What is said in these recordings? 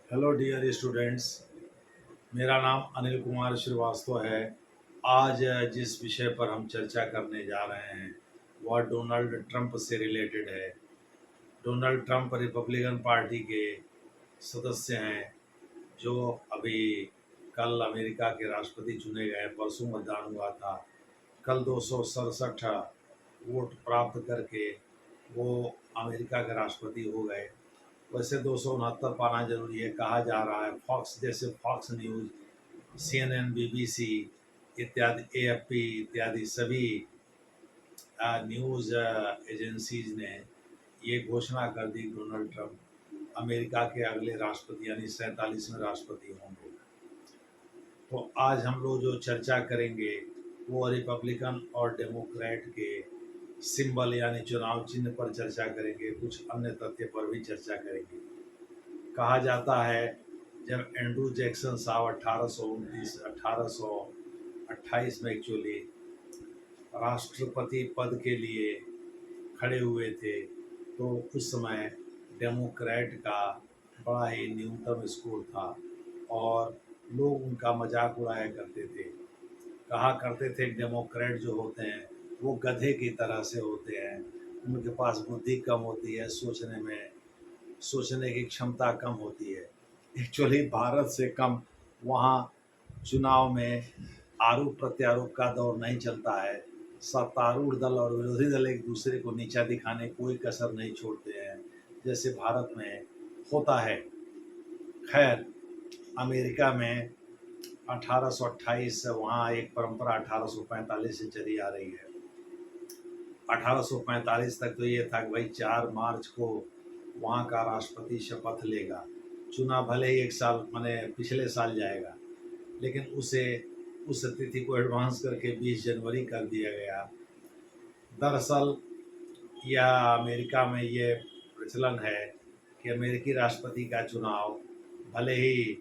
Hello dear students. मेरा नाम अनिल कुमार श्रीवास्तव है। आज जिस विषय पर हम चर्चा करने जा रहे हैं वह डोनाल्ड ट्रंप से रिलेटेड है। डोनाल्ड ट्रंप रिपब्लिकन पार्टी के सदस्य हैं जो अभी कल अमेरिका के राष्ट्रपति चुने गए। परसों मतदान हुआ था। कल 267 वोट प्राप्त करके वो अमेरिका के राष्ट्रपति हो गए। वैसे 269 पाना जरूरी है। कहा जा रहा है फॉक्स जैसे फॉक्स न्यूज़, CNN, BBC इत्यादि, AFP इत्यादि सभी न्यूज़ एजेंसीज ने ये घोषणा कर दी डोनाल्ड ट्रंप अमेरिका के अगले राष्ट्रपति यानी 47वें राष्ट्रपति होंगे। तो आज हम लोग जो चर्चा करेंगे वो रिपब्लिकन और डेमोक्रेट के सिंबल यानी चुनाव चिन्ह पर चर्चा करेंगे। कुछ अन्य तथ्य पर भी चर्चा करेंगे। कहा जाता है जब एंड्रू जैक्सन साहब 1828 में एक्चुअली राष्ट्रपति पद के लिए खड़े हुए थे तो उस समय डेमोक्रेट का बड़ा ही न्यूनतम स्कोर था और लोग उनका मजाक उड़ाया करते थे। कहा करते थे डेमोक्रेट जो होते हैं वो गधे की तरह से होते हैं, उनके पास बुद्धि कम होती है, सोचने की क्षमता कम होती है। एक्चुअली भारत से कम वहाँ चुनाव में आरोप प्रत्यारोप का दौर नहीं चलता है। सत्तारूढ़ दल और विरोधी दल एक दूसरे को नीचा दिखाने कोई कसर नहीं छोड़ते हैं जैसे भारत में होता है। खैर, अमेरिका में 1828 से वहाँ एक परंपरा 1845 से चली आ रही है। 1845 तक तो ये था कि भाई 4 मार्च को वहाँ का राष्ट्रपति शपथ लेगा। चुनाव भले ही एक साल माने पिछले साल जाएगा, लेकिन उस तिथि को एडवांस करके 20 जनवरी कर दिया गया। दरअसल यह अमेरिका में ये प्रचलन है कि अमेरिकी राष्ट्रपति का चुनाव भले ही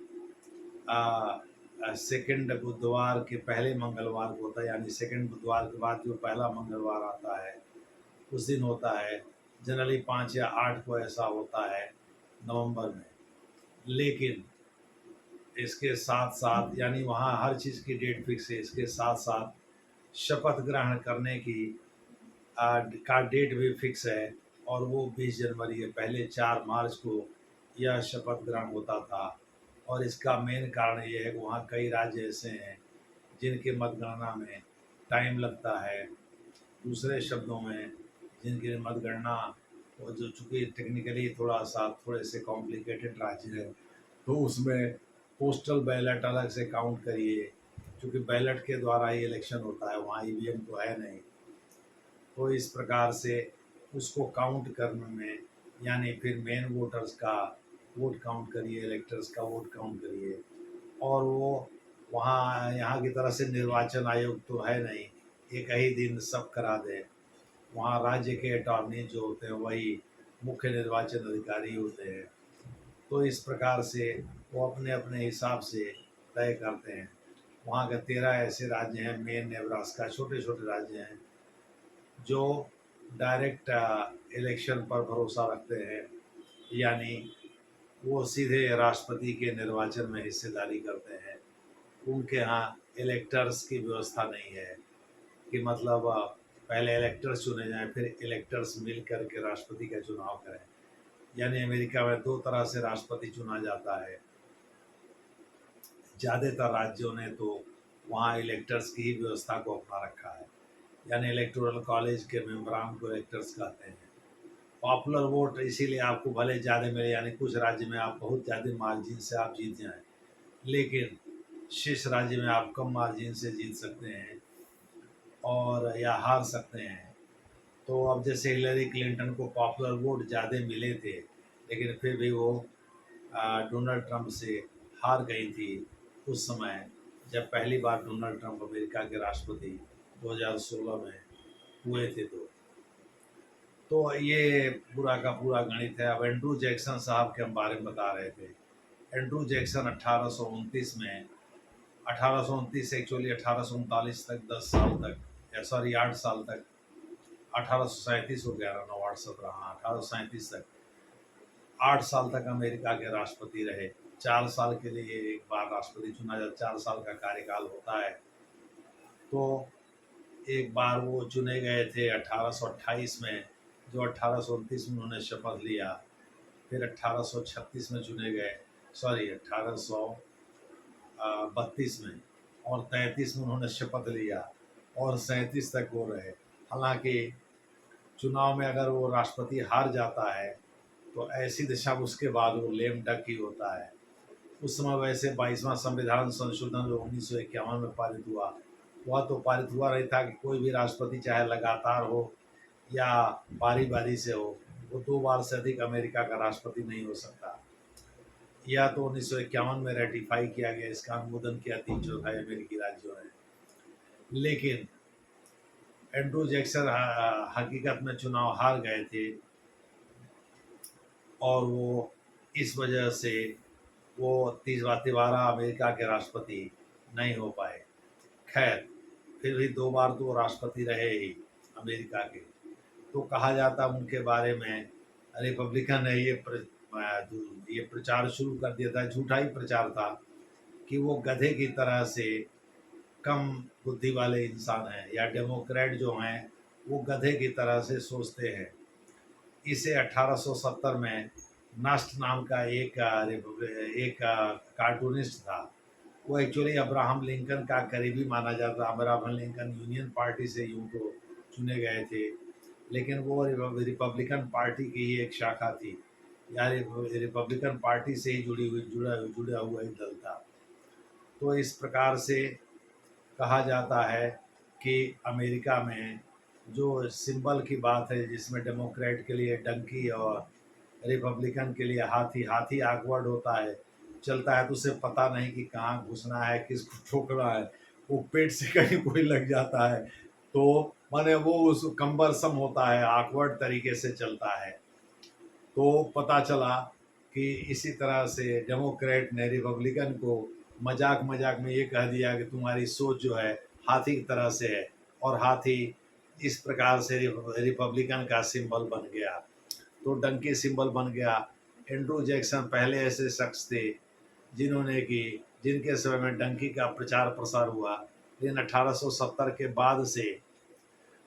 सेकंड बुधवार के पहले मंगलवार को होता है, यानी सेकंड बुधवार के बाद जो पहला मंगलवार आता है उस दिन होता है। जनरली 5 या 8 को ऐसा होता है नवंबर में। लेकिन इसके साथ साथ यानी वहाँ हर चीज़ की डेट फिक्स है। इसके साथ साथ शपथ ग्रहण करने की का डेट भी फिक्स है और वो 20 जनवरी है। पहले 4 मार्च को यह शपथ ग्रहण होता था और इसका मेन कारण ये है कि वहाँ कई राज्य ऐसे हैं जिनके मतगणना में टाइम लगता है। दूसरे शब्दों में जिनकी मतगणना वो जो चूँकि टेक्निकली थोड़े से कॉम्प्लिकेटेड राज्य है तो उसमें पोस्टल बैलेट अलग से काउंट करिए, क्योंकि बैलेट के द्वारा ही इलेक्शन होता है, वहाँ EVM तो है नहीं। तो इस प्रकार से उसको काउंट करने में यानी फिर मेन वोटर्स का वोट काउंट करिए, इलेक्टर्स का वोट काउंट करिए। और वो वहाँ यहाँ की तरह से निर्वाचन आयोग तो है नहीं, एक ही दिन सब करा दे। वहाँ राज्य के अटॉर्नी जो होते हैं वही मुख्य निर्वाचन अधिकारी होते हैं। तो इस प्रकार से वो अपने अपने हिसाब से तय करते हैं। वहाँ के 13 ऐसे राज्य हैं, मेन नेब्रास्का, छोटे छोटे राज्य हैं जो डायरेक्ट इलेक्शन पर भरोसा रखते हैं, यानी वो सीधे राष्ट्रपति के निर्वाचन में हिस्सेदारी करते हैं। उनके यहाँ इलेक्टर्स की व्यवस्था नहीं है कि मतलब पहले इलेक्टर्स चुने जाएं फिर इलेक्टर्स मिल कर के राष्ट्रपति का चुनाव करें। यानी अमेरिका में 2 तरह से राष्ट्रपति चुना जाता है। ज़्यादातर राज्यों ने तो वहाँ इलेक्टर्स की ही व्यवस्था को अपना रखा है, यानी इलेक्टोरल कॉलेज के मेम्बरान को इलेक्टर्स कहते हैं। पॉपुलर वोट इसीलिए आपको भले ज़्यादा मिले, यानी कुछ राज्य में आप बहुत ज़्यादा मार्जिन से आप जीत जाएं, लेकिन शेष राज्य में आप कम मार्जिन से जीत सकते हैं और या हार सकते हैं। तो अब जैसे हिलरी क्लिंटन को पॉपुलर वोट ज़्यादा मिले थे, लेकिन फिर भी वो डोनाल्ड ट्रंप से हार गई थी उस समय जब पहली बार डोनाल्ड ट्रंप अमेरिका के राष्ट्रपति 2016 में हुए थे। तो ये पूरा का पूरा गणित है। अब एंड्रू जैक्सन साहब के हम बारे में बता रहे थे। एंड्रू जैक्सन 1829 में 1829 एक्चुअली 1839 तक 10 साल तक या सॉरी 8 साल तक 1837 हो गया, 9 8 17, हाँ 1837 तक 8 साल तक अमेरिका के राष्ट्रपति रहे। 4 साल के लिए एक बार राष्ट्रपति चुना जाता, 4 साल का कार्यकाल होता है। तो एक बार वो चुने गए थे 1828 में, जो 1829 में उन्होंने शपथ लिया। फिर 1836 में चुने गए, सॉरी 1832 में, और 33 में उन्होंने शपथ लिया, और 37 तक वो रहे। हालांकि चुनाव में अगर वो राष्ट्रपति हार जाता है तो ऐसी दिशा उसके बाद वो लेम डक ही होता है। उस समय वैसे 22वां संविधान संशोधन जो 1951 में पारित हुआ, वह तो पारित हुआ नहीं था कि कोई भी राष्ट्रपति चाहे लगातार हो या बारी बारी से हो, वो 2 बार से अधिक अमेरिका का राष्ट्रपति नहीं हो सकता। यह तो 1951 में रेटिफाई किया गया, इसका अनुमोदन किया 3/4 अमेरिकी राज्यों ने। लेकिन एंड्रू जैक्सन हकीकत में चुनाव हार गए थे, और वो इस वजह से वो तिबारा अमेरिका के राष्ट्रपति नहीं हो पाए। खैर, फिर भी 2 बार तो राष्ट्रपति रहे ही अमेरिका के। तो कहा जाता उनके बारे में, रिपब्लिकन ने ये प्रचार शुरू कर दिया था, झूठा ही प्रचार था, कि वो गधे की तरह से कम बुद्धि वाले इंसान हैं, या डेमोक्रेट जो हैं वो गधे की तरह से सोचते हैं। इसे 1870 में नस्ट नाम का एक कार्टूनिस्ट था। वो एक्चुअली अब्राहम लिंकन का करीबी माना जाता। अब्राहम लिंकन यूनियन पार्टी से यूं तो चुने गए थे, लेकिन वो रिपब्लिकन पार्टी की ही एक शाखा थी, या रिपब्लिकन पार्टी से ही जुड़ा हुआ एक दल था। तो इस प्रकार से कहा जाता है कि अमेरिका में जो सिंबल की बात है, जिसमें डेमोक्रेट के लिए डंकी और रिपब्लिकन के लिए हाथी, हाथी ऑकवर्ड होता है, चलता है तो उसे पता नहीं कि कहाँ घुसना है, किसको ठोकना है, वो पेट से कहीं कोई लग जाता है, तो माने वो उस कम्बरसम होता है, ऑकवर्ड तरीके से चलता है। तो पता चला कि इसी तरह से डेमोक्रेट ने रिपब्लिकन को मजाक मजाक में ये कह दिया कि तुम्हारी सोच जो है हाथी की तरह से है, और हाथी इस प्रकार से रिपब्लिकन का सिंबल बन गया, तो डंकी सिंबल बन गया। एंड्रू जैक्सन पहले ऐसे शख्स थे जिनके समय में डंकी का प्रचार प्रसार हुआ, लेकिन 1870 के बाद से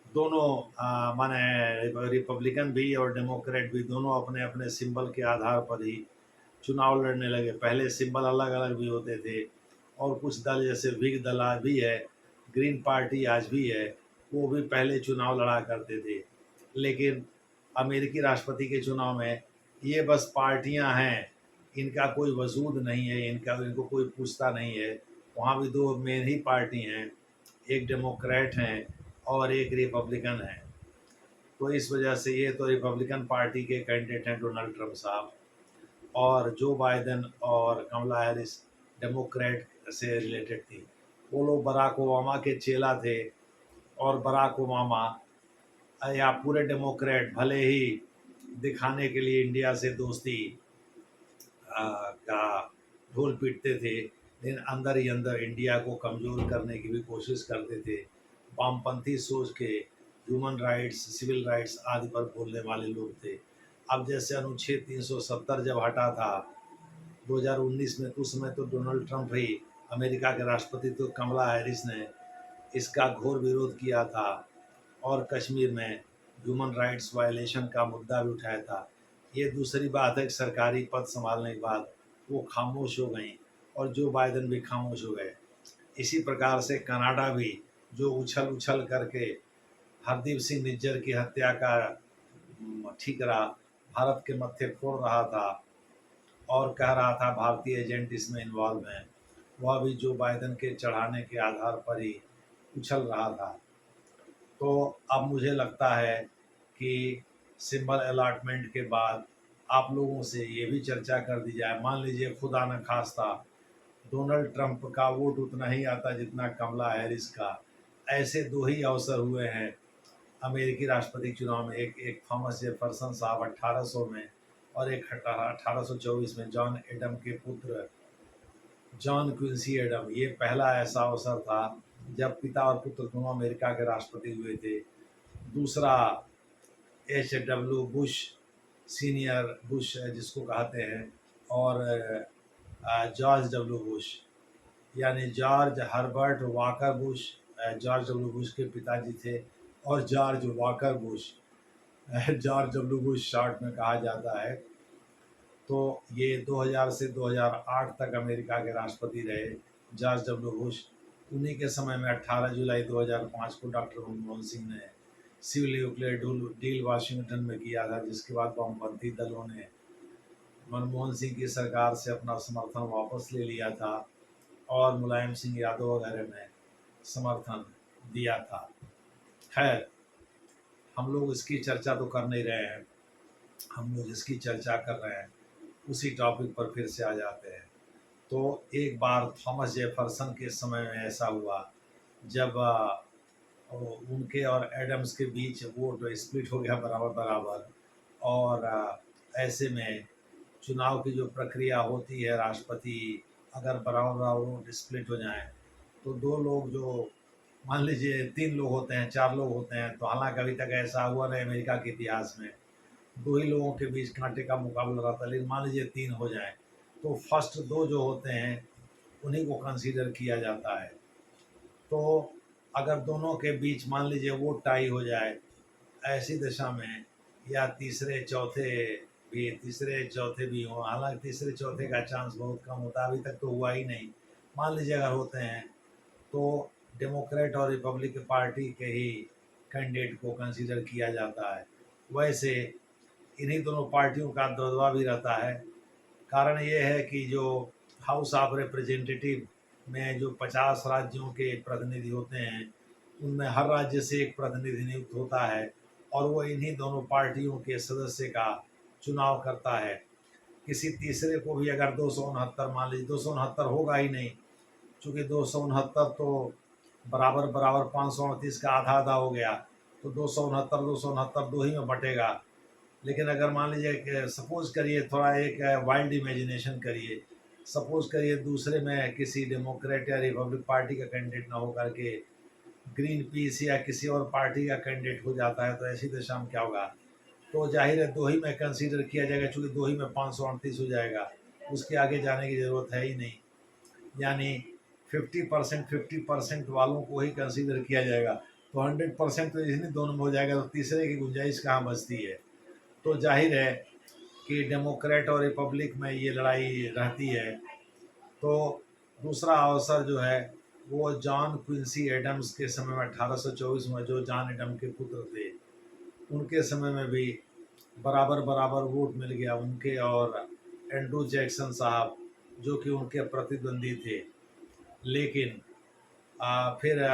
दोनों माने रिपब्लिकन भी और डेमोक्रेट भी दोनों अपने अपने सिंबल के आधार पर ही चुनाव लड़ने लगे। पहले सिंबल अलग अलग भी होते थे, और कुछ दल जैसे विग दल भी है, ग्रीन पार्टी आज भी है, वो भी पहले चुनाव लड़ा करते थे। लेकिन अमेरिकी राष्ट्रपति के चुनाव में ये बस पार्टियां हैं, इनका कोई वजूद नहीं है, इनको कोई पूछता नहीं है। वहाँ भी 2 मेन ही पार्टी हैं, एक डेमोक्रेट हैं और एक रिपब्लिकन है। तो इस वजह से ये तो रिपब्लिकन पार्टी के कैंडिडेट हैं डोनाल्ड ट्रंप साहब, और जो बाइडेन और कमला हैरिस डेमोक्रेट से रिलेटेड थी। वो लोग बराक ओबामा के चेला थे, और बराक ओबामा या पूरे डेमोक्रेट भले ही दिखाने के लिए इंडिया से दोस्ती का ढोल पीटते थे, लेकिन अंदर ही अंदर इंडिया को कमज़ोर करने की भी कोशिश करते थे। वामपंथी सोच के, ह्यूमन राइट्स, सिविल राइट्स आदि पर बोलने वाले लोग थे। अब जैसे अनुच्छेद 370 जब हटा था 2019 में, तो उस समय तो डोनाल्ड ट्रंप ही अमेरिका के राष्ट्रपति, तो कमला हैरिस ने इसका घोर विरोध किया था, और कश्मीर में ह्यूमन राइट्स वायलेशन का मुद्दा भी उठाया था। ये दूसरी बात है कि सरकारी पद संभालने के बाद वो खामोश हो गई, और जो बाइडेन भी खामोश हो गए। इसी प्रकार से कनाडा भी, जो उछल उछल करके हरदीप सिंह निज्जर की हत्या का ठीकरा भारत के मत्थे फोड़ रहा था, और कह रहा था भारतीय एजेंट इसमें इन्वॉल्व हैं, वह भी जो बाइडेन के चढ़ाने के आधार पर ही उछल रहा था। तो अब मुझे लगता है कि सिंबल अलॉटमेंट के बाद आप लोगों से ये भी चर्चा कर दी जाए। मान लीजिए खुदा न खास्ता डोनाल्ड ट्रंप का वोट उतना ही आता जितना कमला हैरिस का। ऐसे 2 ही अवसर हुए हैं अमेरिकी राष्ट्रपति चुनाव में, एक थॉमस जेफरसन साहब 1800 में, और एक 1824 में जॉन एडम के पुत्र जॉन क्विंसी एडम। ये पहला ऐसा अवसर था जब पिता और पुत्र दोनों अमेरिका के राष्ट्रपति हुए थे। दूसरा H.W. बुश सीनियर बुश जिसको कहते हैं, और जॉर्ज डब्ल्यू बुश, यानी George Herbert walker Bush George W Bush के पिताजी थे, और George walker Bush George W Bush short में कहा जाता है। तो ये 2000 से 2008 तक अमेरिका के राष्ट्रपति रहे जॉर्ज डब्ल्यू बुश। उन्हीं के समय में 18 जुलाई 2005 को डॉक्टर मनमोहन सिंह ने सिविल न्यूक्लियर डील वाशिंगटन में किया था, जिसके बाद वामपंथी दलों ने मनमोहन सिंह की सरकार से अपना समर्थन वापस ले लिया था, और मुलायम सिंह यादव वगैरह ने समर्थन दिया था। खैर, हम लोग इसकी चर्चा तो कर नहीं रहे हैं, हम लोग इसकी चर्चा कर रहे हैं उसी टॉपिक पर फिर से आ जाते हैं। तो एक बार थॉमस जेफरसन के समय में ऐसा हुआ जब उनके और एडम्स के बीच वोट स्प्लिट हो गया बराबर बराबर, और ऐसे में चुनाव की जो प्रक्रिया होती है, राष्ट्रपति अगर बराबर बराबर वोट स्प्लिट हो जाएं तो दो लोग जो, मान लीजिए 3 लोग होते हैं, 4 लोग होते हैं, तो हालांकि अभी तक ऐसा हुआ नहीं अमेरिका के इतिहास में, 2 ही लोगों के बीच कांटे का मुकाबला रहता है, लेकिन मान लीजिए 3 हो जाए तो फर्स्ट 2 जो होते हैं उन्हीं को कंसीडर किया जाता है। तो अगर दोनों के बीच मान लीजिए वोट टाई हो जाए, ऐसी दशा में, या तीसरे चौथे भी हों, हालांकि तीसरे चौथे का चांस बहुत कम होता है, अभी तक तो हुआ ही नहीं, मान लीजिए अगर होते हैं तो डेमोक्रेट और रिपब्लिक पार्टी के ही कैंडिडेट को कंसीडर किया जाता है। वैसे इन्हीं दोनों पार्टियों का दबदबा भी रहता है। कारण ये है कि जो हाउस ऑफ रिप्रेजेंटेटिव में जो 50 राज्यों के प्रतिनिधि होते हैं, उनमें हर राज्य से एक प्रतिनिधि नियुक्त होता है, और वो इन्हीं दोनों पार्टियों के सदस्य का चुनाव करता है। किसी तीसरे को भी अगर 269, मान लीजिए 269 होगा ही नहीं, चूँकि 269 तो बराबर बराबर 538 का आधा आधा हो गया, तो 269 दो ही में बटेगा। लेकिन अगर मान लीजिए कि सपोज करिए, थोड़ा एक वाइल्ड इमेजिनेशन करिए, सपोज करिए दूसरे में किसी डेमोक्रेट या रिपब्लिक पार्टी का कैंडिडेट ना हो करके ग्रीन पीस या किसी और पार्टी का कैंडिडेट हो जाता है, तो ऐसी दशा में क्या होगा, तो जाहिर है 2 ही में कंसीडर किया जाएगा, चूँकि 2 ही में 538 हो जाएगा, उसके आगे जाने की ज़रूरत है ही नहीं। यानी 50% वालों को ही कंसीडर किया जाएगा, तो 100% तो इन्हीं दोनों में हो जाएगा, तो तीसरे की गुंजाइश कहाँ बचती है। तो जाहिर है कि डेमोक्रेट और रिपब्लिक में ये लड़ाई रहती है। तो दूसरा अवसर जो है वो जॉन क्विंसी एडम्स के समय में 1824 में, जो जॉन एडम के पुत्र थे, उनके समय में भी बराबर बराबर वोट मिल गया उनके और एंड्रू जैक्सन साहब, जो कि उनके प्रतिद्वंदी थे। लेकिन फिर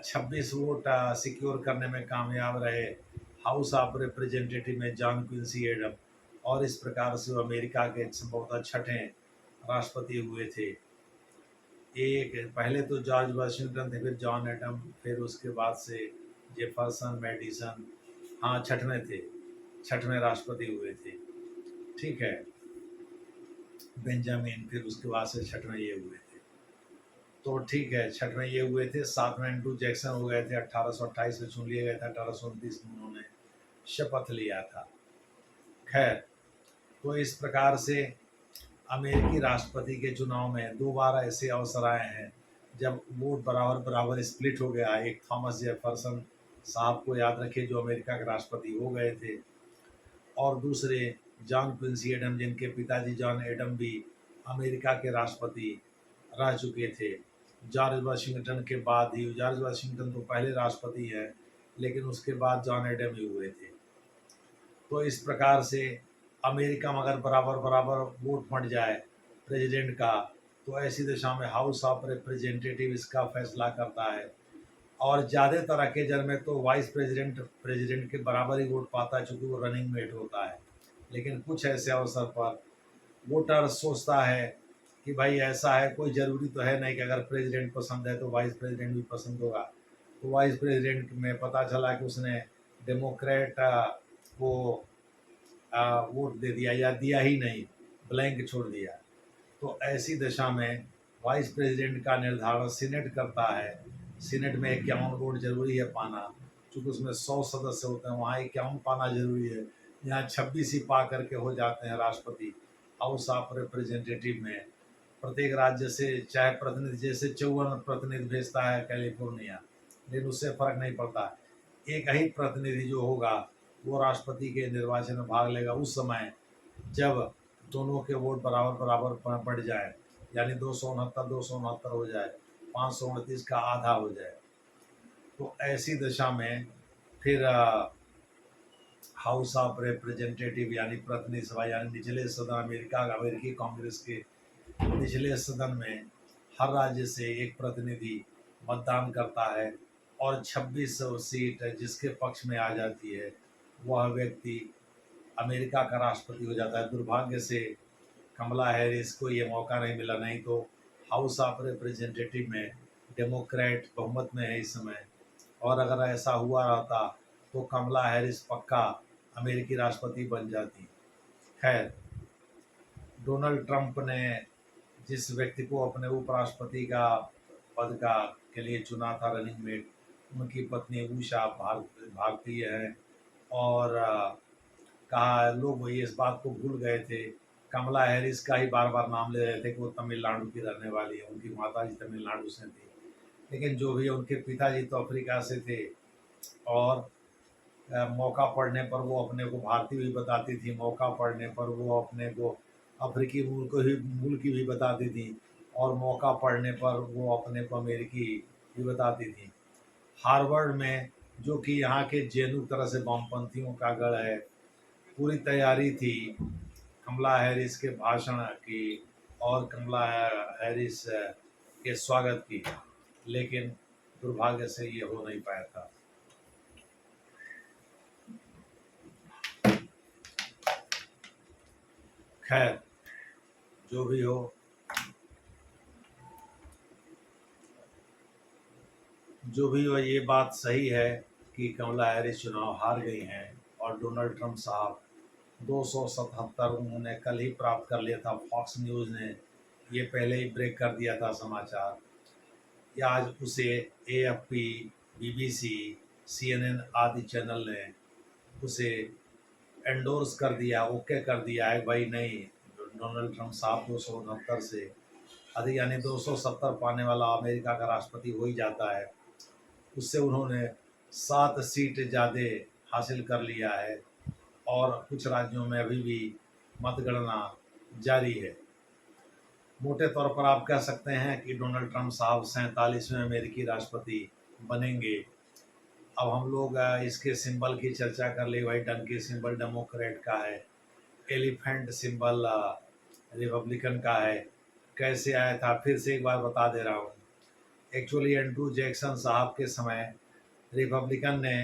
26 वोट सिक्योर करने में कामयाब रहे हाउस ऑफ रिप्रेजेंटेटिव में जॉन क्विंसी एडम, और इस प्रकार से वो अमेरिका के संभवतः 6ठे राष्ट्रपति हुए थे। एक पहले तो जॉर्ज वाशिंगटन थे, फिर जॉन एडम, फिर उसके बाद से जेफरसन, मैडिसन, हाँ 6वें थे, 6वें राष्ट्रपति हुए थे। ठीक है, बेंजामिन, फिर उसके बाद से 6वें ये हुए थे। तो ठीक है, 6वें ये हुए थे। 7वें एंड्रू जैक्सन हो गए थे, 1828 में चुन लिए गए थे, 1829 में उन्होंने शपथ लिया था। खैर, तो इस प्रकार से अमेरिकी राष्ट्रपति के चुनाव में 2 बार ऐसे अवसर आए हैं जब वोट बराबर बराबर स्प्लिट हो गया। एक थॉमस जेफरसन साहब को याद रखिए, जो अमेरिका के राष्ट्रपति हो गए थे, और दूसरे जॉन क्विंसी एडम, जिनके पिताजी जॉन एडम भी अमेरिका के राष्ट्रपति रह चुके थे। जॉर्ज वाशिंगटन के बाद ही, जॉर्ज वाशिंगटन तो पहले राष्ट्रपति हैं, लेकिन उसके बाद जॉन एडम ही हुए थे। तो इस प्रकार से अमेरिका में अगर बराबर बराबर वोट बंट जाए प्रेसिडेंट का, तो ऐसी दशा में हाउस ऑफ रिप्रेजेंटेटिव इसका फैसला करता है, और ज़्यादातर अकेजन में तो वाइस प्रेसिडेंट के बराबर ही वोट पाता है, चूँकि वो रनिंग मेट होता है। लेकिन कुछ ऐसे अवसर पर वोटर सोचता है कि भाई ऐसा है, कोई ज़रूरी तो है नहीं कि अगर प्रेसिडेंट पसंद है तो वाइस प्रेसिडेंट भी पसंद होगा। तो वाइस प्रेसिडेंट में पता चला कि उसने डेमोक्रेट को वोट दे दिया, या दिया ही नहीं, ब्लैंक छोड़ दिया। तो ऐसी दशा में वाइस प्रेसिडेंट का निर्धारण सीनेट करता है। सीनेट में 51 वोट जरूरी है पाना, क्योंकि उसमें 100 सदस्य होते हैं, वहाँ 51 पाना जरूरी है। यहाँ 26 ही पा करके हो जाते हैं राष्ट्रपति हाउस ऑफ रिप्रेजेंटेटिव में। प्रत्येक राज्य से चाहे प्रतिनिधि, जैसे 54 प्रतिनिधि भेजता है कैलिफोर्निया, लेकिन उससे फर्क नहीं पड़ता। एक ही प्रतिनिधि जो होगा वो राष्ट्रपति के निर्वाचन में भाग लेगा उस समय जब दोनों के वोट बराबर बराबर बढ़ जाए, यानी 269 हो जाए, 529 का आधा हो जाए। तो ऐसी दशा में फिर हाउस ऑफ रिप्रेजेंटेटिव यानी प्रतिनिधि सभा यानी निचले सदन, अमेरिकी कांग्रेस के निचले सदन में हर राज्य से एक प्रतिनिधि मतदान करता है और 26 सीट जिसके पक्ष में आ जाती है वह व्यक्ति अमेरिका का राष्ट्रपति हो जाता है। दुर्भाग्य से कमला हैरिस को ये मौका नहीं मिला, नहीं तो हाउस ऑफ रिप्रेजेंटेटिव में डेमोक्रेट बहुमत में है इस समय, और अगर ऐसा हुआ रहता तो कमला हैरिस पक्का अमेरिकी राष्ट्रपति बन जाती। खैर, डोनाल्ड ट्रंप ने जिस व्यक्ति को अपने उपराष्ट्रपति का पद का के लिए चुना था रनिंग मेट, उनकी पत्नी उषा भारतीय है, और कहा लोग ये इस बात को भूल गए थे, कमला हैरिस का ही बार बार नाम ले रहे थे कि वो तमिलनाडु की रहने वाली है, उनकी माता जी तमिलनाडु से थी। लेकिन जो भी उनके पिताजी तो अफ्रीका से थे, और मौका पड़ने पर वो अपने को भारतीय भी बताती थी, मौका पड़ने पर वो अपने को अफ्रीकी मूल की भी बताती थी, और मौका पड़ने पर वो अपने को अमेरिकी भी बताती थी। हार्वर्ड में, जो कि यहाँ के जेनू तरह से वामपंथियों का गढ़ है, पूरी तैयारी थी कमला हैरिस के भाषण की और कमला हैरिस के स्वागत की, लेकिन दुर्भाग्य से ये हो नहीं पाया था। खैर, जो भी हो, ये बात सही है कि कमला हैरिस चुनाव हार गई हैं, और डोनाल्ड ट्रंप साहब 277 उन्होंने कल ही प्राप्त कर लिया था। फॉक्स न्यूज़ ने ये पहले ही ब्रेक कर दिया था समाचार, या आज उसे AFP, BBC, CNN आदि चैनल ने उसे एंडोर्स कर दिया, ओके कर दिया है भाई, नहीं, डोनाल्ड ट्रंप साहब 269 से अधिक यानी 270 पाने वाला अमेरिका का राष्ट्रपति हो ही जाता है। उससे उन्होंने 7 सीट ज़्यादा हासिल कर लिया है, और कुछ राज्यों में अभी भी मतगणना जारी है। मोटे तौर पर आप कह सकते हैं कि डोनाल्ड ट्रंप साहब 47वें अमेरिकी राष्ट्रपति बनेंगे। अब हम लोग इसके सिंबल की चर्चा कर ले। भाई, डंकी सिंबल डेमोक्रेट का है, एलिफेंट सिंबल रिपब्लिकन का है। कैसे आया था फिर से एक बार बता दे रहा हूँ। एक्चुअली एंड्रू जैक्सन साहब के समय रिपब्लिकन ने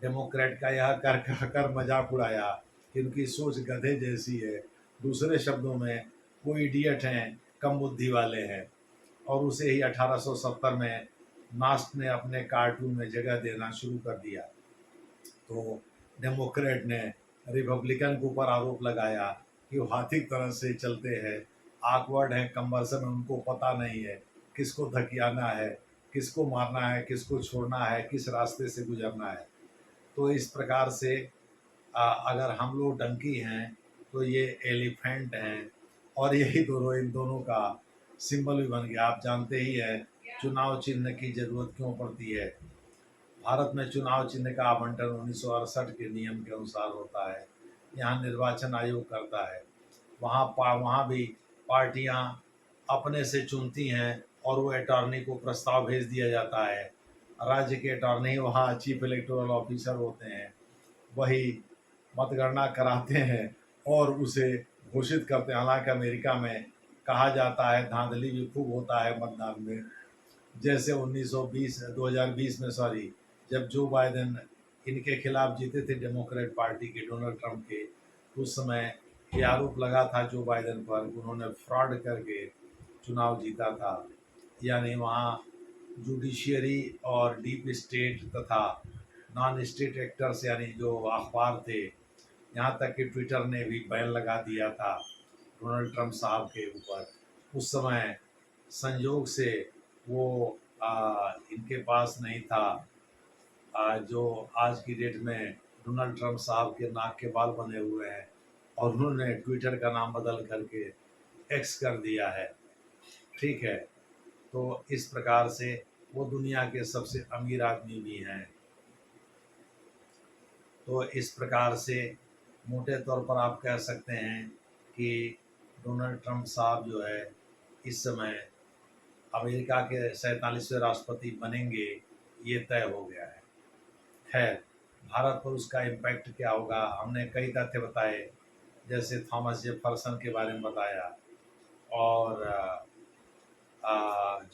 डेमोक्रेट का यह कर मजाक उड़ाया कि उनकी सोच गधे जैसी है, दूसरे शब्दों में वो इडियट हैं, कम बुद्धि वाले हैं। और उसे ही 1870 में नास्ट ने अपने कार्टून में जगह देना शुरू कर दिया। तो डेमोक्रेट ने रिपब्लिकन के ऊपर आरोप लगाया कि वो हाथी तरह से चलते हैं, आकवर्ड हैं, कमर्सन, उनको पता नहीं है किसको धकियाना है, किसको मारना है, किसको छोड़ना है, किस रास्ते से गुजरना है। तो इस प्रकार से अगर हम लोग डंकी हैं तो ये एलिफेंट हैं, और यही दोनों, इन दोनों का सिंबल भी बन गया। आप जानते ही हैं चुनाव चिन्ह की जरूरत क्यों पड़ती है। भारत में चुनाव चिन्ह का आवंटन 1968 के नियम के अनुसार होता है। यहाँ निर्वाचन आयोग करता है। वहाँ भी पार्टियाँ अपने से चुनती हैं, और वो अटॉर्नी को प्रस्ताव भेज दिया जाता है। राज्य के अटॉर्नी वहाँ चीफ इलेक्टोरल ऑफिसर होते हैं, वही मतगणना कराते हैं और उसे घोषित करते हैं। हालांकि अमेरिका में कहा जाता है धांधली भी खूब होता है मतदान में। जैसे 2020 में, सॉरी, जब जो बाइडेन इनके खिलाफ जीते थे, डेमोक्रेट पार्टी के डोनाल्ड ट्रंप के, उस समय ये आरोप लगा था जो बाइडेन पर, उन्होंने फ्रॉड करके चुनाव जीता था। यानी वहाँ जुडिशियरी और डीप स्टेट तथा नॉन स्टेट एक्टर्स यानी जो अखबार थे, यहाँ तक कि ट्विटर ने भी बैन लगा दिया था डोनाल्ड ट्रंप साहब के ऊपर। उस समय संयोग से वो इनके पास नहीं था जो आज की डेट में डोनाल्ड ट्रंप साहब के नाक के बाल बने हुए हैं और उन्होंने ट्विटर का नाम बदल करके एक्स कर दिया है। ठीक है, तो इस प्रकार से वो दुनिया के सबसे अमीर आदमी भी हैं। तो इस प्रकार से मोटे तौर पर आप कह सकते हैं कि डोनाल्ड ट्रंप साहब जो है इस समय अमेरिका के 47वें राष्ट्रपति बनेंगे, ये तय हो गया है। खैर, भारत पर उसका इम्पैक्ट क्या होगा, हमने कई तथ्य बताए, जैसे थॉमस जेफरसन के बारे में बताया और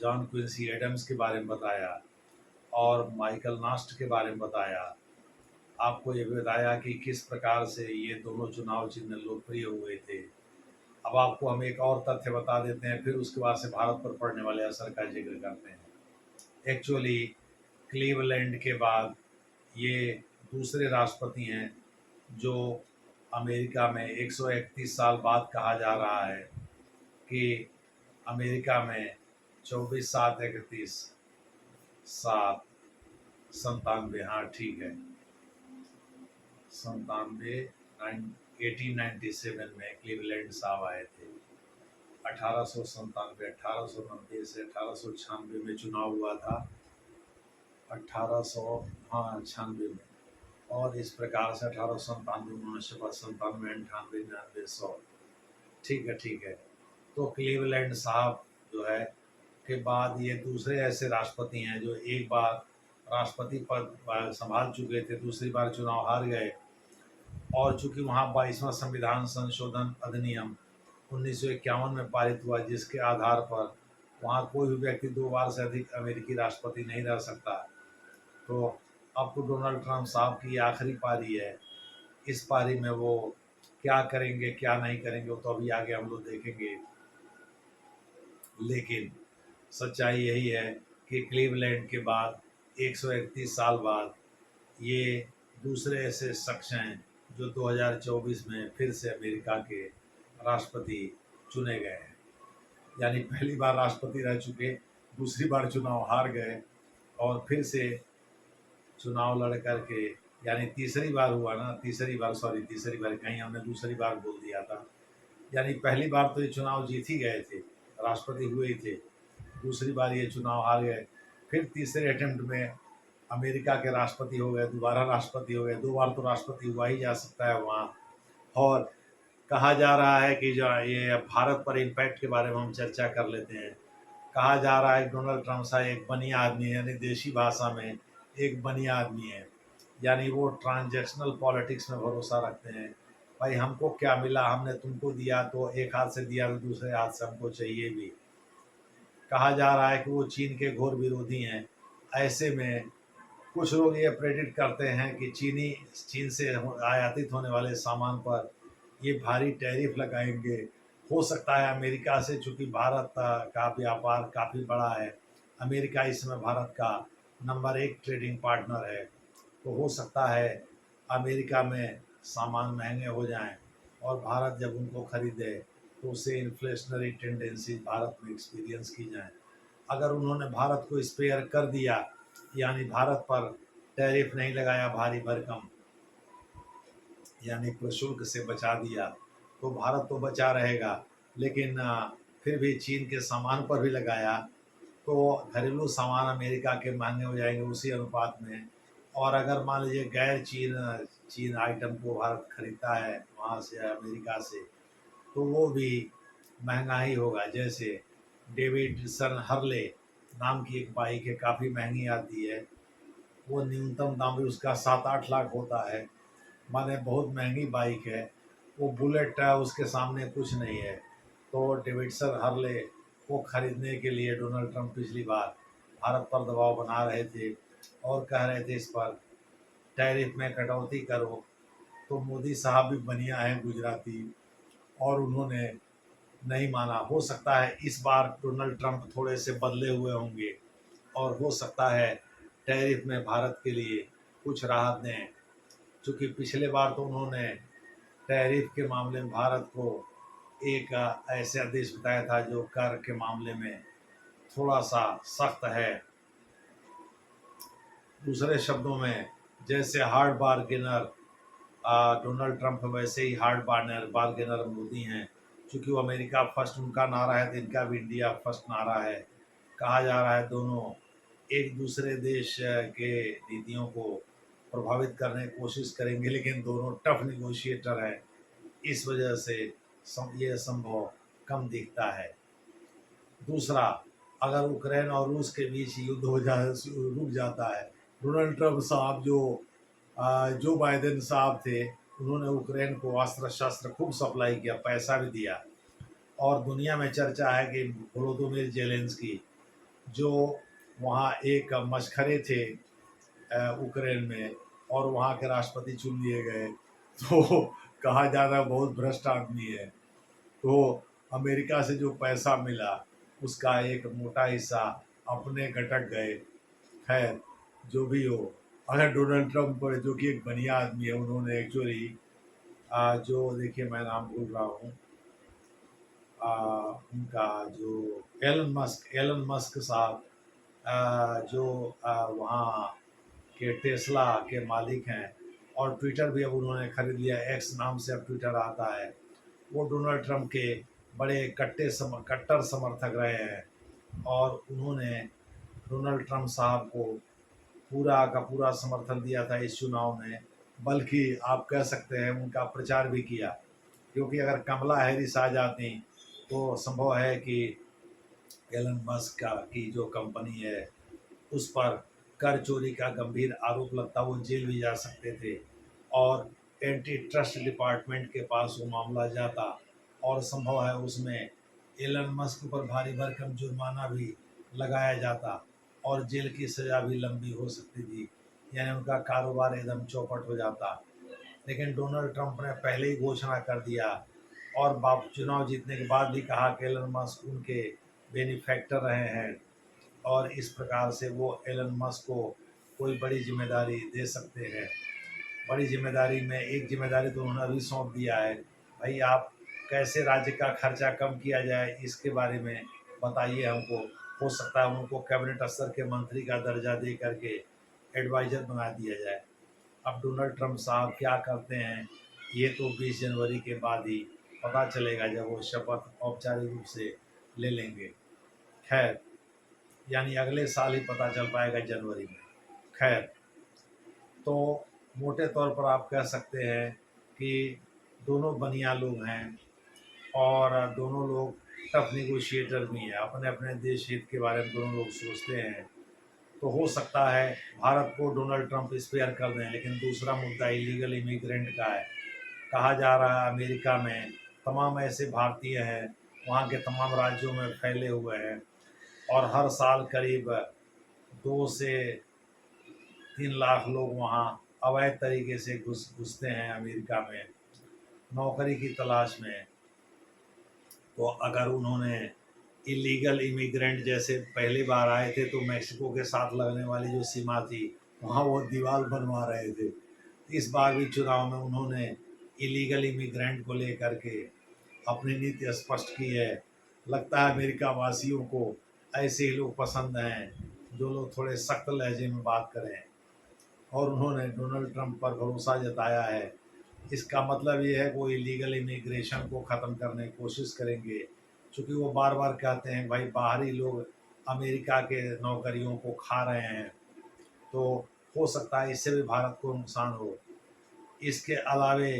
जॉन क्विंसी एडम्स के बारे में बताया और माइकल नास्ट के बारे में बताया। आपको ये भी बताया कि किस प्रकार से ये दोनों चुनाव चिन्ह लोकप्रिय हुए थे। अब आपको हम एक और तथ्य बता देते हैं, फिर उसके बाद से भारत पर पड़ने वाले असर का जिक्र करते हैं। एक्चुअली क्लीवलैंड के बाद ये दूसरे राष्ट्रपति हैं जो अमेरिका में 131 साल बाद कहा जा रहा है कि अमेरिका में 24/7/31/7 हाँ ठीक है 1897 में क्लीवलैंड साहब आए थे। 1890 से 1896 में चुनाव हुआ था। 1896 में, और इस प्रकार से 1897 उन्होंने शपथ 97 98 99 100। ठीक है। तो क्लीवलैंड साहब जो है के बाद ये दूसरे ऐसे राष्ट्रपति हैं जो एक बार राष्ट्रपति पद संभाल चुके थे, दूसरी बार चुनाव हार गए, और चूंकि वहाँ 22वां संविधान संशोधन अधिनियम 1951 में पारित हुआ, जिसके आधार पर वहाँ कोई भी व्यक्ति 2 बार से अधिक अमेरिकी राष्ट्रपति नहीं रह सकता। तो अब तो डोनाल्ड ट्रंप साहब की आखिरी पारी है। इस पारी में वो क्या करेंगे क्या नहीं करेंगे वो तो अभी आगे हम लोग देखेंगे, लेकिन सच्चाई यही है कि क्लीवलैंड के बाद 131 साल बाद ये दूसरे ऐसे शख्स हैं जो 2024 में फिर से अमेरिका के राष्ट्रपति चुने गए हैं। यानी पहली बार राष्ट्रपति रह चुके, दूसरी बार चुनाव हार गए और फिर से चुनाव लड़ करके, यानी तीसरी बार हुआ ना, तीसरी बार, कहीं हमने दूसरी बार बोल दिया था। यानी पहली बार तो ये चुनाव जीत ही गए थे, राष्ट्रपति हुए ही थे, दूसरी बार ये चुनाव हार गए, फिर तीसरे अटेम्प्ट में अमेरिका के राष्ट्रपति हो गए, दोबारा राष्ट्रपति हो गए। 2 बार तो राष्ट्रपति हुआ ही जा सकता है वहाँ। और कहा जा रहा है कि जो ये भारत पर इम्पैक्ट के बारे में हम चर्चा कर लेते हैं। कहा जा रहा है डोनाल्ड ट्रंप साहब एक बनिया आदमी है, यानी देशी भाषा में एक बनिया आदमी है, यानी वो ट्रांजैक्शनल पॉलिटिक्स में भरोसा रखते हैं। भाई हमको क्या मिला, हमने तुमको दिया तो एक हाथ से दिया तो दूसरे हाथ से हमको चाहिए भी। कहा जा रहा है कि वो चीन के घोर विरोधी हैं। ऐसे में कुछ लोग ये प्रेडिक्ट करते हैं कि चीन से आयातित होने वाले सामान पर ये भारी टैरिफ लगाएंगे। हो सकता है अमेरिका से, चूंकि भारत का व्यापार काफ़ी बड़ा है, अमेरिका इस समय भारत का नंबर 1 ट्रेडिंग पार्टनर है, तो हो सकता है अमेरिका में सामान महंगे हो जाएं और भारत जब उनको खरीदे तो उससे इन्फ्लेशनरी टेंडेंसी भारत में एक्सपीरियंस की जाए। अगर उन्होंने भारत को स्पेयर कर दिया, यानी भारत पर टैरिफ नहीं लगाया भारी भरकम, यानी प्रशुल्क से बचा दिया, तो भारत तो बचा रहेगा, लेकिन फिर भी चीन के सामान पर भी लगाया तो घरेलू सामान अमेरिका के महंगे हो जाएंगे उसी अनुपात में। और अगर मान लीजिए गैर चीन आइटम को भारत खरीदता है वहाँ से, अमेरिका से, तो वो भी महंगा ही होगा। जैसे डेविडसन हर्ले नाम की एक बाइक है, काफ़ी महंगी आती है, वो न्यूनतम दाम भी उसका 7-8 लाख होता है, माने बहुत महंगी बाइक है। वो बुलेट है, उसके सामने कुछ नहीं है। तो डेविडसन हर्ले को खरीदने के लिए डोनाल्ड ट्रंप पिछली बार भारत पर दबाव बना रहे थे और कह रहे थे इस पर टैरिफ में कटौती करो। तो मोदी साहब भी बनिया हैं गुजराती, और उन्होंने नहीं माना। हो सकता है इस बार डोनाल्ड ट्रंप थोड़े से बदले हुए होंगे और हो सकता है टैरिफ में भारत के लिए कुछ राहत दें, क्योंकि पिछले बार तो उन्होंने टैरिफ के मामले में भारत को एक ऐसे देश बताया था जो कर के मामले में थोड़ा सा सख्त है। दूसरे शब्दों में, जैसे हार्ड बार्गेनर डोनाल्ड ट्रंप वैसे ही हार्ड बार्गेनर मोदी हैं, क्योंकि वो अमेरिका फर्स्ट उनका नारा है, तो इनका भी इंडिया फर्स्ट नारा है। कहा जा रहा है दोनों एक दूसरे देश के नीतियों को प्रभावित करने की कोशिश करेंगे, लेकिन दोनों टफ निगोशिएटर हैं, इस वजह से ये संभव कम दिखता है। दूसरा, अगर यूक्रेन और रूस के बीच युद्ध हो जाए, रुक जाता है, डोनाल्ड ट्रंप साहब जो बाइडेन साहब थे, उन्होंने यूक्रेन को अस्त्र शस्त्र खूब सप्लाई किया, पैसा भी दिया। और दुनिया में चर्चा है कि वोलोदिमीर जेलेंस्की जो वहाँ एक मशखरे थे यूक्रेन में, और वहाँ के राष्ट्रपति चुन लिए गए, तो कहा जा रहा है बहुत भ्रष्ट आदमी है। तो अमेरिका से जो पैसा मिला उसका एक मोटा हिस्सा अपने गटक गए। खैर, जो भी हो, अगर डोनाल्ड ट्रंप जो कि एक बढ़िया आदमी है, उन्होंने एक्चुअली जो देखिए मैं नाम भूल रहा हूँ, उनका जो एलन मस्क साहब, जो वहाँ के टेस्ला के मालिक हैं, और ट्विटर भी अब उन्होंने खरीद लिया, एक्स नाम से अब ट्विटर आता है। वो डोनाल्ड ट्रंप के बड़े कट्टर समर्थक रहे हैं, और उन्होंने डोनाल्ड ट्रंप साहब को पूरा का पूरा समर्थन दिया था इस चुनाव में, बल्कि आप कह सकते हैं उनका प्रचार भी किया, क्योंकि अगर कमला हैरिस आ जाती तो संभव है कि एलन मस्क की जो कंपनी है उस पर कर चोरी का गंभीर आरोप लगता, वो जेल भी जा सकते थे, और एंटी ट्रस्ट डिपार्टमेंट के पास वो मामला जाता, और संभव है उसमें एलन मस्क पर भारी भरकम जुर्माना भी लगाया जाता, और जेल की सज़ा भी लंबी हो सकती थी, यानी उनका कारोबार एकदम चौपट हो जाता। लेकिन डोनाल्ड ट्रंप ने पहले ही घोषणा कर दिया, और बाप चुनाव जीतने के बाद भी कहा कि एलन मस्क उनके बेनिफैक्टर रहे हैं, और इस प्रकार से वो एलन मस्क को कोई बड़ी जिम्मेदारी दे सकते हैं। बड़ी जिम्मेदारी में एक जिम्मेदारी तो उन्होंने अभी सौंप दिया है, भाई आप कैसे राज्य का खर्चा कम किया जाए इसके बारे में बताइए हमको। हो सकता है उनको कैबिनेट स्तर के मंत्री का दर्जा दे करके एडवाइजर बना दिया जाए। अब डोनाल्ड ट्रंप साहब क्या करते हैं ये तो 20 जनवरी के बाद ही पता चलेगा, जब वो शपथ औपचारिक रूप से ले लेंगे। खैर, यानी अगले साल ही पता चल पाएगा, जनवरी में। खैर, तो मोटे तौर पर आप कह सकते हैं कि दोनों बढ़िया लोग हैं, और दोनों लोग टफ निगोशिएटर भी हैं, अपने अपने देश हित के बारे में दोनों लोग सोचते हैं। तो हो सकता है भारत को डोनाल्ड ट्रंप स्पेयर कर दें, लेकिन दूसरा मुद्दा इलीगल इमिग्रेंट का है। कहा जा रहा है अमेरिका में तमाम ऐसे भारतीय हैं, वहाँ के तमाम राज्यों में फैले हुए हैं, और हर साल करीब 2 से 3 लाख लोग वहाँ अवैध तरीके से घुसते हैं अमेरिका में नौकरी की तलाश में। तो अगर उन्होंने इलीगल इमिग्रेंट जैसे पहली बार आए थे तो मैक्सिको के साथ लगने वाली जो सीमा थी वहाँ वो दीवार बनवा रहे थे, इस बार भी चुनाव में उन्होंने इलीगल इमिग्रेंट को लेकर के अपनी नीति स्पष्ट की है। लगता है अमेरिका वासियों को ऐसे ही लोग पसंद हैं जो लोग थोड़े सख्त लहजे में बात करें, और उन्होंने डोनाल्ड ट्रंप पर भरोसा जताया है। इसका मतलब ये है कि वो इलीगल इमिग्रेशन को ख़त्म करने की कोशिश करेंगे, क्योंकि वो बार बार कहते हैं भाई बाहरी लोग अमेरिका के नौकरियों को खा रहे हैं, तो हो सकता है इससे भी भारत को नुकसान हो। इसके अलावे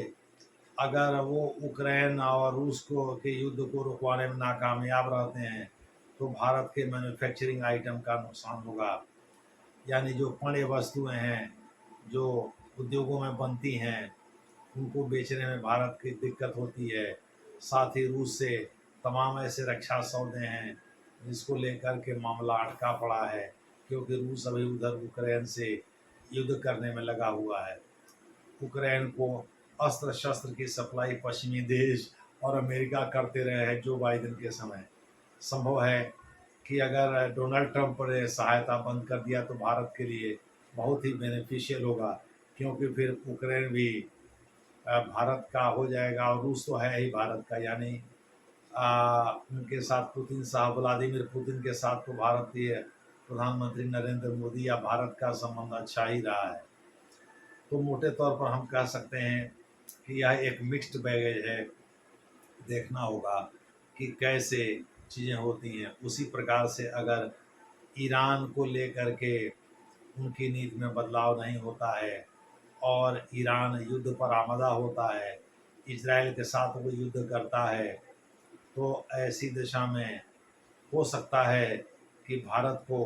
अगर वो यूक्रेन और रूस को के युद्ध को रुकवाने में नाकामयाब रहते हैं तो भारत के मैन्युफैक्चरिंग आइटम का नुकसान होगा, यानी जो पण्य वस्तुएं हैं जो उद्योगों में बनती हैं उनको बेचने में भारत की दिक्कत होती है। साथ ही रूस से तमाम ऐसे रक्षा सौदे हैं जिसको लेकर के मामला अटका पड़ा है, क्योंकि रूस अभी उधर यूक्रेन से युद्ध करने में लगा हुआ है। यूक्रेन को अस्त्र शस्त्र की सप्लाई पश्चिमी देश और अमेरिका करते रहे हैं जो बाइडेन के समय। संभव है कि अगर डोनाल्ड ट्रंप ने सहायता बंद कर दिया तो भारत के लिए बहुत ही बेनिफिशियल होगा, क्योंकि फिर यूक्रेन भी भारत का हो जाएगा, और रूस तो है ही भारत का, यानी उनके साथ पुतिन साहब, व्लादिमीर पुतिन के साथ तो भारतीय प्रधानमंत्री नरेंद्र मोदी या भारत का संबंध अच्छा ही रहा है। तो मोटे तौर पर हम कह सकते हैं कि यह एक मिक्स्ड बैगेज है। देखना होगा कि कैसे चीज़ें होती हैं। उसी प्रकार से अगर ईरान को लेकर के उनकी नीति में बदलाव नहीं होता है और ईरान युद्ध पर आमादा होता है, इजराइल के साथ वो युद्ध करता है, तो ऐसी दिशा में हो सकता है कि भारत को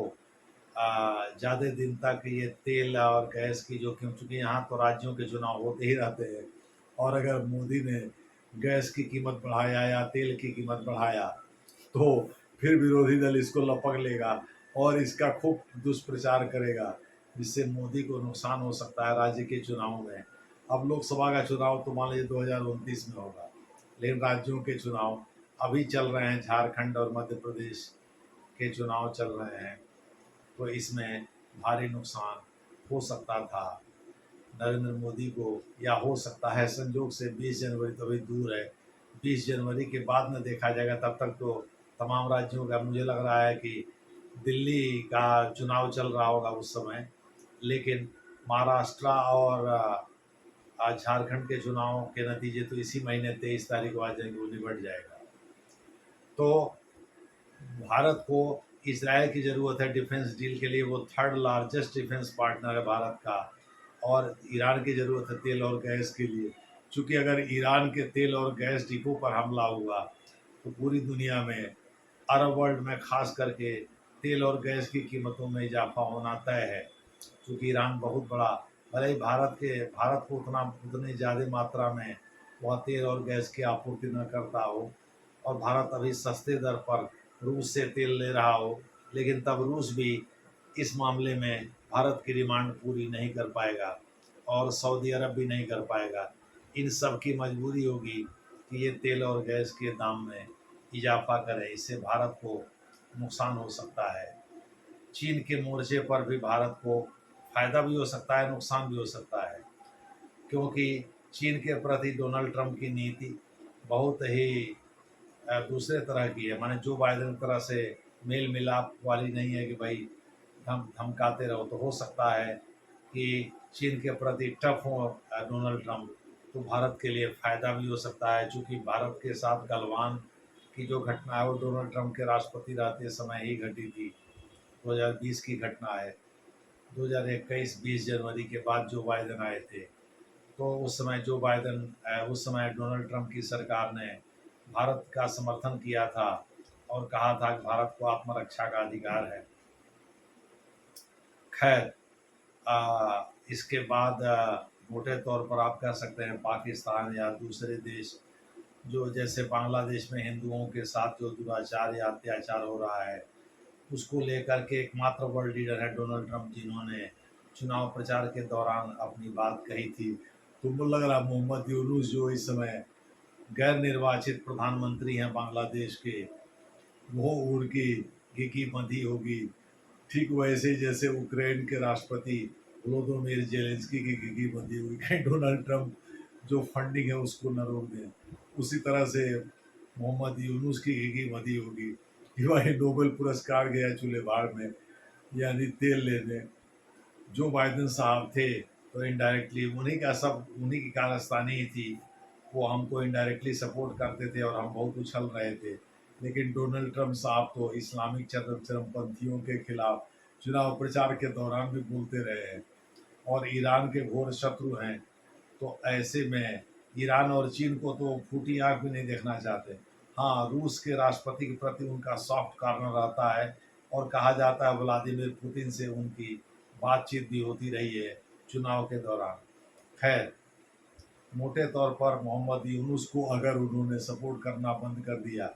ज़्यादा दिन तक ये तेल और गैस की जो, क्योंकि यहाँ तो राज्यों के चुनाव होते ही रहते हैं, और अगर मोदी ने गैस की कीमत बढ़ाया या तेल की कीमत बढ़ाया तो फिर विरोधी दल इसको लपक लेगा और इसका खूब दुष्प्रचार करेगा, जिससे मोदी को नुकसान हो सकता है राज्य के चुनाव में। अब लोकसभा का चुनाव तो मान लीजिए 2029 में होगा, लेकिन राज्यों के चुनाव अभी चल रहे हैं, झारखंड और मध्य प्रदेश के चुनाव चल रहे हैं, तो इसमें भारी नुकसान हो सकता था नरेंद्र मोदी को, या हो सकता है संजोग से 20 जनवरी तो अभी दूर है, 20 जनवरी के बाद में देखा जाएगा। तब तक तो तमाम राज्यों का, मुझे लग रहा है कि दिल्ली का चुनाव चल रहा होगा उस समय, लेकिन महाराष्ट्र और झारखंड के चुनाव के नतीजे तो इसी महीने 23 तारीख को आ जाएंगे, वो निबट जाएगा। तो भारत को इसराइल की ज़रूरत है डिफेंस डील के लिए, वो थर्ड लार्जेस्ट डिफेंस पार्टनर है भारत का, और ईरान की ज़रूरत है तेल और गैस के लिए। क्योंकि अगर ईरान के तेल और गैस डिपो पर हमला हुआ तो पूरी दुनिया में, अरब वर्ल्ड में खास करके तेल और गैस की कीमतों में इजाफा होना तय है। क्योंकि ईरान बहुत बड़ा, भले ही भारत को उतनी ज़्यादा मात्रा में वह तेल और गैस की आपूर्ति न करता हो, और भारत अभी सस्ते दर पर रूस से तेल ले रहा हो, लेकिन तब रूस भी इस मामले में भारत की डिमांड पूरी नहीं कर पाएगा और सऊदी अरब भी नहीं कर पाएगा। इन सब की मजबूरी होगी कि ये तेल और गैस के दाम में इजाफा करें, इससे भारत को नुकसान हो सकता है। चीन के मोर्चे पर भी भारत को फायदा भी हो सकता है, नुकसान भी हो सकता है, क्योंकि चीन के प्रति डोनाल्ड ट्रंप की नीति बहुत ही दूसरे तरह की है। माने जो बाइडेन तरह से मेल मिलाप वाली नहीं है कि भाई धमकाते रहो। तो हो सकता है कि चीन के प्रति टफ हो डोनाल्ड ट्रंप, तो भारत के लिए फ़ायदा भी हो सकता है। चूँकि भारत के साथ गलवान की जो घटना है वो डोनाल्ड ट्रंप के राष्ट्रपति रहते समय ही घटी थी, 2020 की घटना है। 2021 20 जनवरी के बाद जो बाइडेन आए थे, तो उस समय डोनाल्ड ट्रंप की सरकार ने भारत का समर्थन किया था और कहा था कि भारत को आत्मरक्षा का अधिकार है। खैर, इसके बाद मोटे तौर पर आप कह सकते हैं पाकिस्तान या दूसरे देश, जो जैसे बांग्लादेश में हिंदुओं के साथ जो दुराचार या अत्याचार हो रहा है, उसको लेकर के एकमात्र वर्ल्ड लीडर है डोनाल्ड ट्रंप, जिन्होंने चुनाव प्रचार के दौरान अपनी बात कही थी। तो मुझे लग रहा मोहम्मद यूनूस जो इस समय गैर निर्वाचित प्रधानमंत्री हैं बांग्लादेश के, वो उनकी घी बंधी होगी, ठीक वैसे जैसे यूक्रेन के राष्ट्रपति वोलोदिमीर जेलेंस्की की घी बंधी हुई, कहीं डोनाल्ड ट्रंप जो फंडिंग है उसको न रोक दें। उसी तरह से मोहम्मद यूनूस की घी बंधी होगी कि भाई नोबेल पुरस्कार गया चूल्हे भाड़ में, यानी तेल लेने। जो बाइडेन साहब थे तो इनडायरेक्टली उन्हीं की कारस्तानी ही थी, वो हमको इनडायरेक्टली सपोर्ट करते थे और हम बहुत उछल रहे थे। लेकिन डोनाल्ड ट्रंप साहब तो इस्लामिक चरमपंथियों के खिलाफ चुनाव प्रचार के दौरान भी बोलते रहे हैं और ईरान के घोर शत्रु हैं। तो ऐसे में ईरान और चीन को तो फूटी आंख भी नहीं देखना चाहते। हाँ, रूस के राष्ट्रपति के प्रति उनका सॉफ्ट कॉर्नर रहता है, और कहा जाता है व्लादिमीर पुतिन से उनकी बातचीत भी होती रही है चुनाव के दौरान। खैर, मोटे तौर पर मोहम्मद यूनुस को अगर उन्होंने सपोर्ट करना बंद कर दिया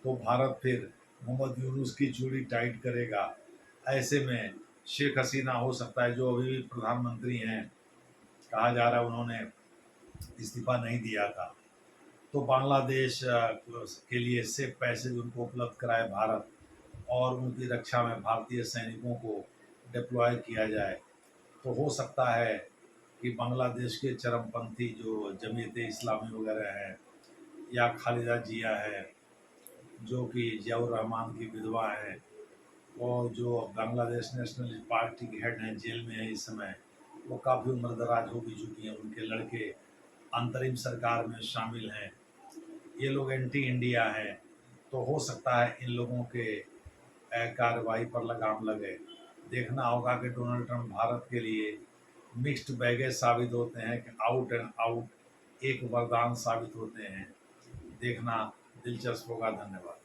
तो भारत फिर मोहम्मद यूनुस की चूड़ी टाइट करेगा। ऐसे में शेख हसीना हो सकता है, जो अभी भी प्रधानमंत्री हैं, कहा जा रहा है उन्होंने इस्तीफा नहीं दिया था, तो बांग्लादेश के लिए सेफ पैसेज उनको उपलब्ध कराए भारत, और उनकी रक्षा में भारतीय सैनिकों को डिप्लॉय किया जाए। तो हो सकता है कि बांग्लादेश के चरमपंथी जो जमीयत इस्लामी वगैरह हैं, या खालिदा जिया है जो कि जियाउर रहमान की विधवा हैं, और जो बांग्लादेश नेशनल पार्टी के हेड हैं, जेल में है इस समय, वो काफ़ी उम्र दराज हो भी चुकी हैं, उनके लड़के अंतरिम सरकार में शामिल हैं। ये लोग एंटी इंडिया हैं, तो हो सकता है इन लोगों के कार्रवाई पर लगाम लगे। देखना होगा कि डोनाल्ड ट्रंप भारत के लिए मिक्स्ड बैगेज साबित होते हैं कि आउट एंड आउट एक वरदान साबित होते हैं। देखना दिलचस्प होगा। धन्यवाद।